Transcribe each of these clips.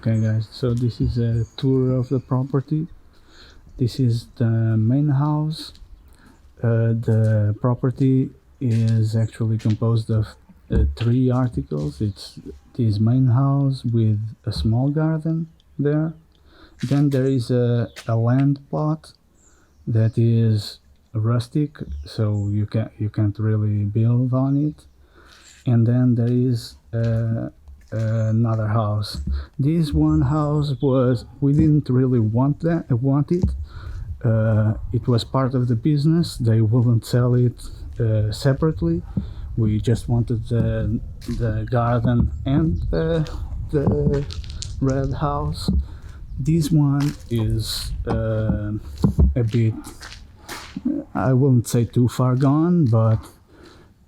Okay guys, so this is a tour of the property. This is the main house. The property is actually composed of three articles. It's this main house with a small garden there. Then there is a land plot that is rustic, so you can't really build on it. And then there is another house. This one house we didn't really want it. It was part of the business. They wouldn't sell it separately. We just wanted the garden and the red house. This one is a bit, I wouldn't say too far gone, but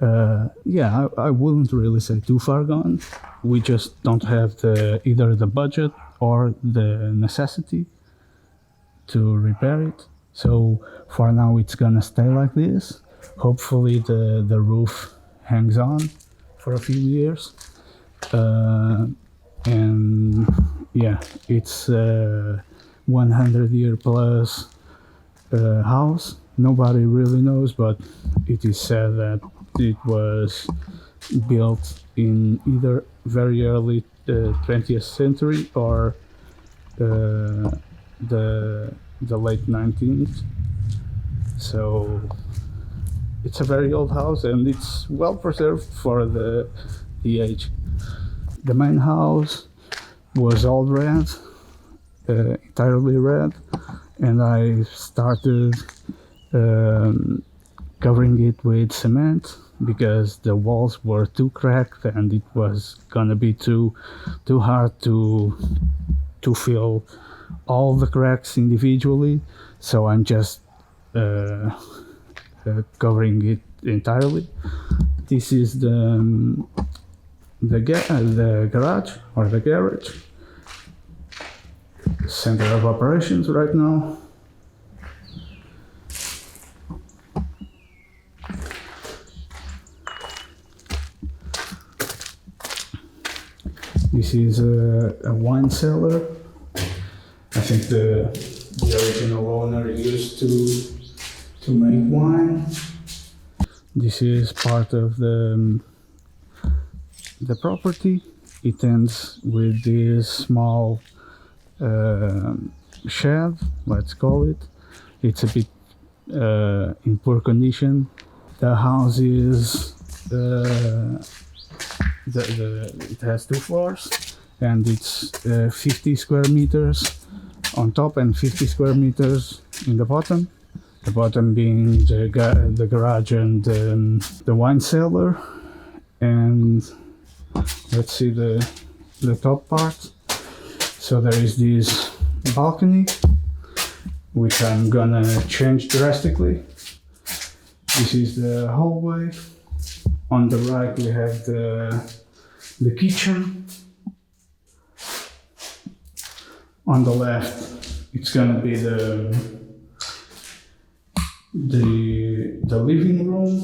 I wouldn't really say too far gone. We just don't have either the budget or the necessity to repair it. So for now it's gonna stay like this. Hopefully the roof hangs on for a few years. And yeah, it's a 100-year plus house. Nobody really knows, but it is said that it was built in either very early 20th century or the late 19th. So it's a very old house and it's well preserved for the age. The main house was all red, entirely red, and I started covering it with cement because the walls were too cracked and it was gonna be too hard to fill all the cracks individually. So I'm just covering it entirely. This is the garage or the garage, center of operations right now. This is a wine cellar. I think the original owner used to make wine. This is part of the property. It ends with this small shed, let's call it. It's a bit in poor condition. The house is it has 2 floors and it's 50 square meters on top and 50 square meters in the bottom. The bottom being the garage and the wine cellar. And let's see the top part. So there is this balcony, which I'm gonna change drastically. This is the hallway. On the right we have the kitchen. On the left it's gonna be the living room.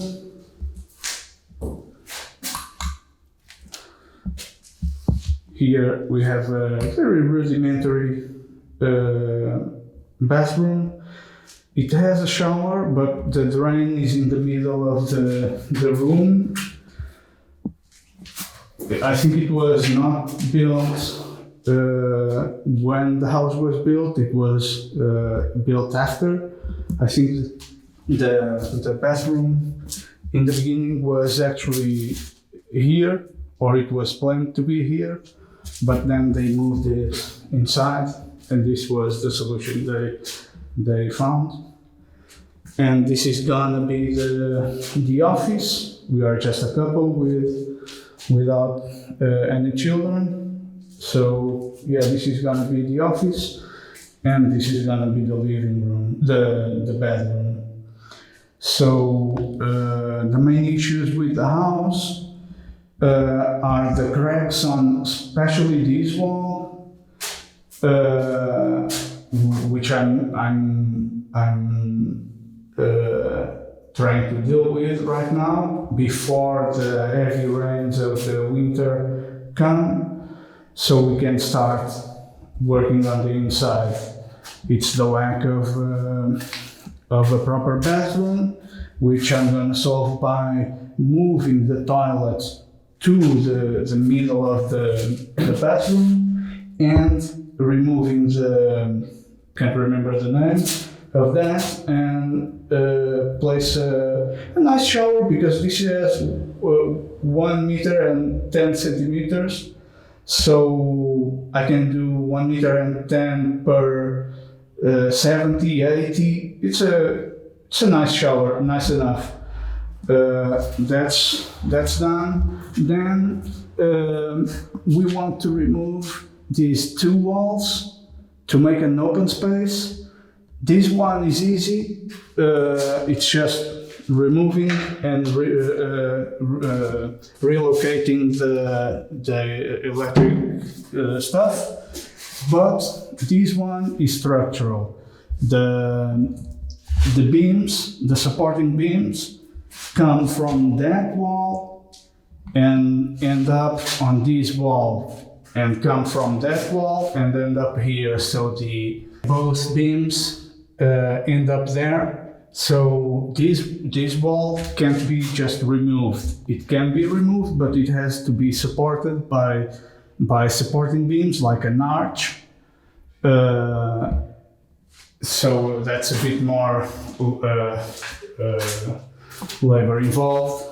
Here we have a very rudimentary bathroom. It has a shower, but the drain is in the middle of the room. I think it was not built when the house was built. It was built after. I think the bathroom in the beginning was actually here, or it was planned to be here, but then they moved it inside, and this was the solution they found. And this is gonna be the office. We are just a couple without any children. So yeah, this is gonna be the office, and this is gonna be the living room, the bedroom. So the main issues with the house are the cracks on especially this wall, which I'm trying to deal with right now before the heavy rains of the winter come, so we can start working on the inside. It's the lack of a proper bathroom, which I'm going to solve by moving the toilet to the middle of the bathroom and removing can't remember the name of that, and place a nice shower, because this has 1 meter and 10 centimeters. So I can do 1 meter and 10 per 70, 80. It's a nice shower, nice enough. That's done. Then we want to remove these 2 walls to make an open space. This one is easy. It's just removing and relocating the electric stuff. But this one is structural. The beams, the supporting beams, come from that wall and end up on this wall, and come from that wall and end up here. So both beams end up there. So this wall can't be just removed. It can be removed, but it has to be supported by supporting beams like an arch. So that's a bit more labor involved.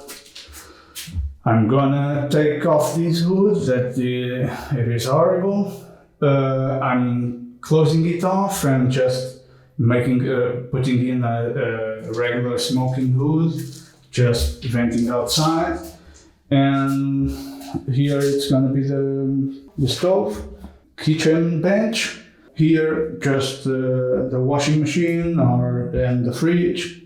I'm gonna take off this hood, that it is horrible. I'm closing it off and just putting in a regular smoking hood, just venting outside. And here it's gonna be the stove, kitchen bench. Here just the washing machine and the fridge.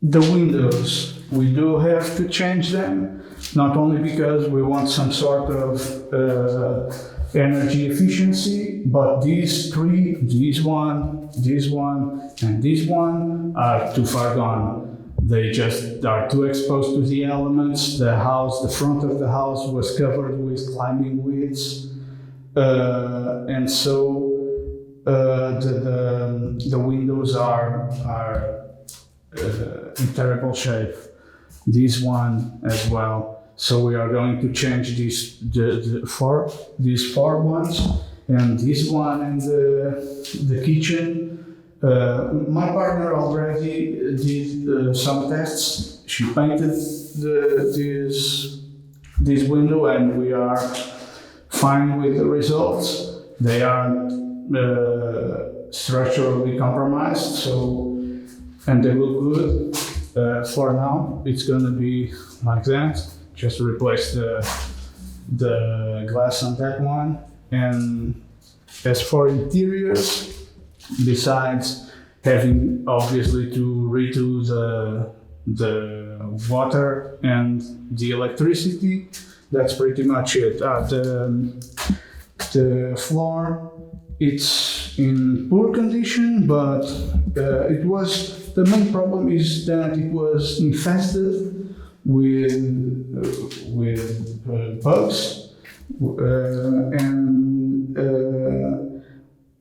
The windows, we do have to change them, not only because we want some sort of energy efficiency, but these 3, this one, and this one are too far gone. They just are too exposed to the elements. The front of the house was covered with climbing weeds, and so the windows are in terrible shape. This one as well. So we are going to change these 4 ones, and this one and the kitchen. My partner already did some tests. She painted this window, and we are fine with the results. They are structurally compromised, and they look good. For now, it's gonna be like that. Just replace the glass on that one. And as for interiors, besides having obviously to redo the water and the electricity, that's pretty much it. The floor, it's in poor condition, but the main problem is that it was infested with bugs, and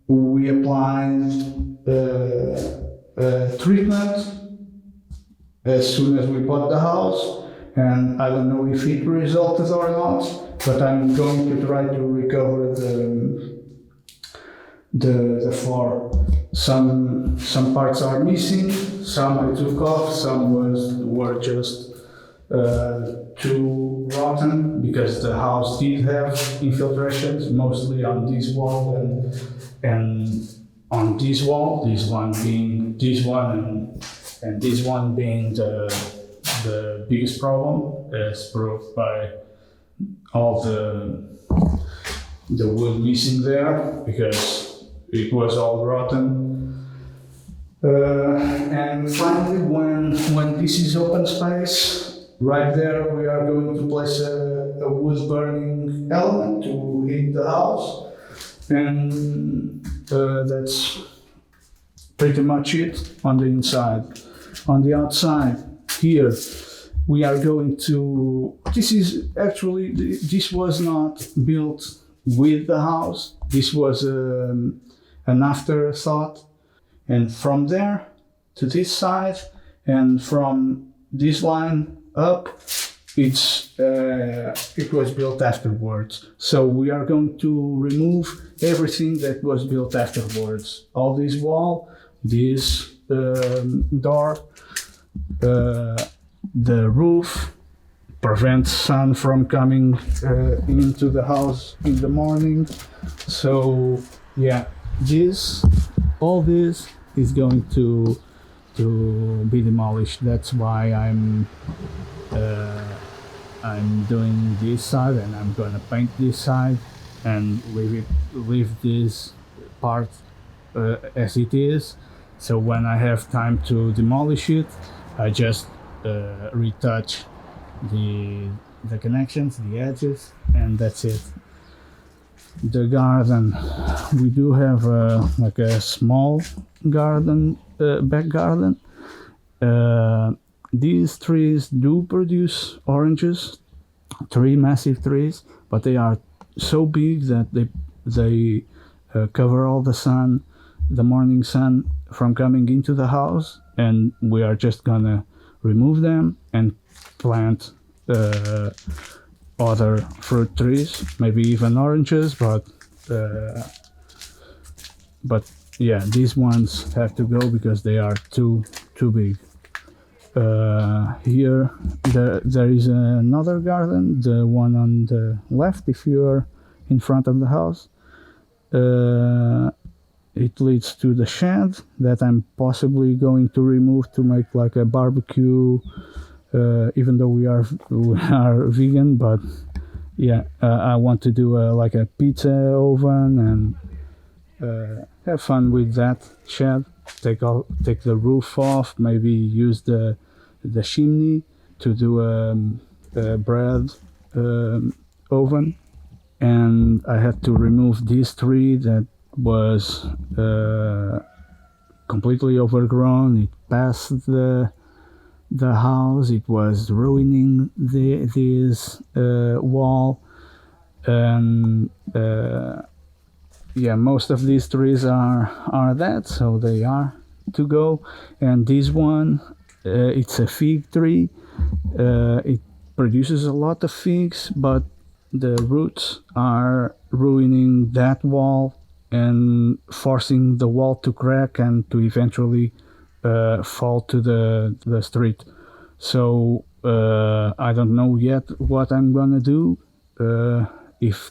we applied treatment as soon as we bought the house, and I don't know if it resulted or not, but I'm going to try to recover the floor. Some parts are missing, some I took off, some were just too rotten, because the house did have infiltrations, mostly on this wall and on this wall. This one being this one, and this one being the biggest problem, as proved by all the wood missing there, because it was all rotten. And finally, when this is open space, right there we are going to place a wood burning element to heat the house, and that's pretty much it on the inside. On the outside, here we are going to. This is actually, this was not built with the house. This was an afterthought. And from there to this side, and from this line up, it was built afterwards. So we are going to remove everything that was built afterwards. All this wall, this door, the roof, prevents sun from coming into the house in the morning. So yeah, all this is going to be demolished. That's why I'm doing this side, and I'm gonna paint this side and leave this part as it is. So when I have time to demolish it, I just retouch the connections, the edges, and that's it. The garden, we do have like a small garden, back garden. These trees do produce oranges, 3 massive trees, but they are so big that they cover all the morning sun from coming into the house, and we are just gonna remove them and plant other fruit trees, maybe even oranges, but yeah, these ones have to go because they are too big. Here there is another garden, the one on the left if you're in front of the house. It leads to the shed that I'm possibly going to remove to make like a barbecue, even though we are vegan, but yeah, I want to do like a pizza oven and have fun with that shed. Take the roof off, maybe use the chimney to do a bread oven. And I had to remove this tree that was completely overgrown. It passed the house. It was ruining this wall, and yeah, most of these trees are dead, so they are to go. And this one, it's a fig tree. It produces a lot of figs, but the roots are ruining that wall and forcing the wall to crack and to eventually fall to the street. So I don't know yet what I'm gonna do. If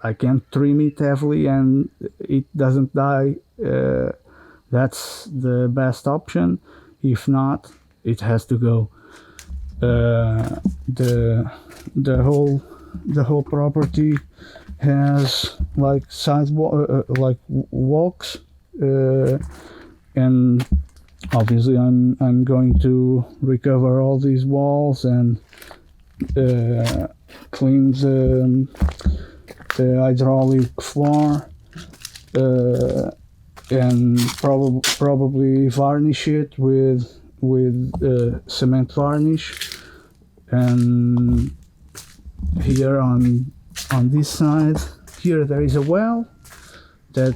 I can trim it heavily and it doesn't die, that's the best option. If not, it has to go. The whole property has like like walks, and obviously I'm going to recover all these walls and clean the hydraulic floor, and probably varnish it with cement varnish. And here on this side here there is a well that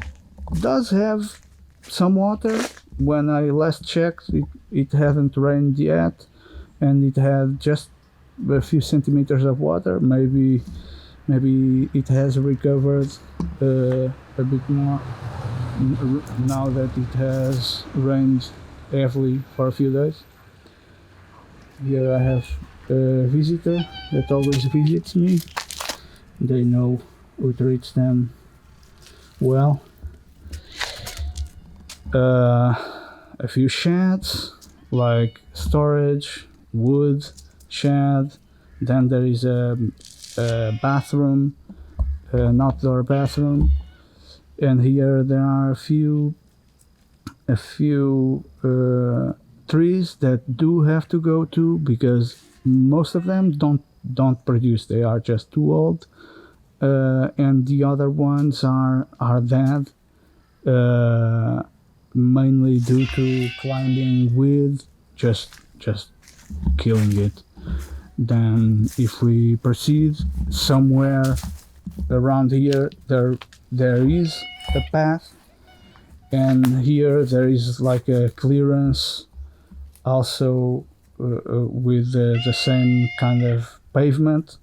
does have some water. When I last checked, it hadn't rained yet, and it had just a few centimeters of water. Maybe it has recovered a bit more now that it has rained heavily for a few days. Here I have a visitor that always visits me. They know who treats them well. A few sheds, like storage, wood shed. Then there is a bathroom, an outdoor bathroom, and here there are a few trees that do have to go too, because most of them don't produce. They are just too old, and the other ones are dead, mainly due to climbing with just killing it. Then if we proceed somewhere around here, there is a path, and here there is like a clearance also with the same kind of pavement.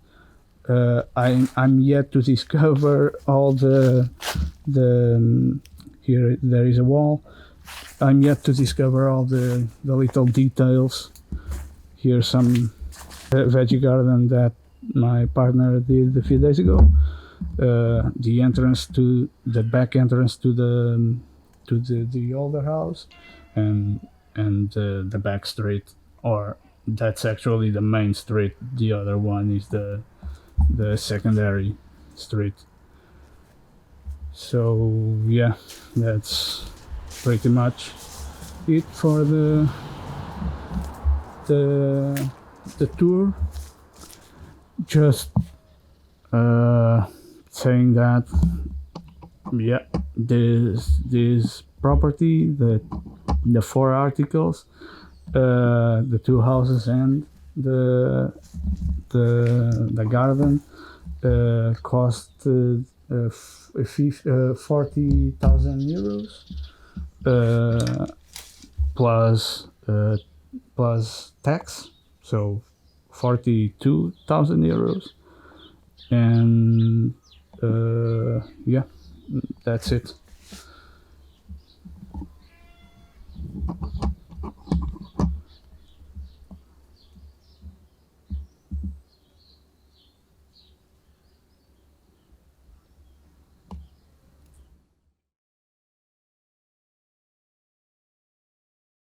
I'm yet to discover all the here there is a wall. I'm yet to discover all the little details. Here's some veggie garden that my partner did a few days ago. The entrance to the back entrance to the older house, and the back street, or that's actually the main street. The other one is the secondary street. So yeah, that's pretty much it for the tour. Just saying that yeah, this property, the 4 articles, the 2 houses and the garden cost 40,000 euros plus tax, so 42,000 euros. And yeah, that's it.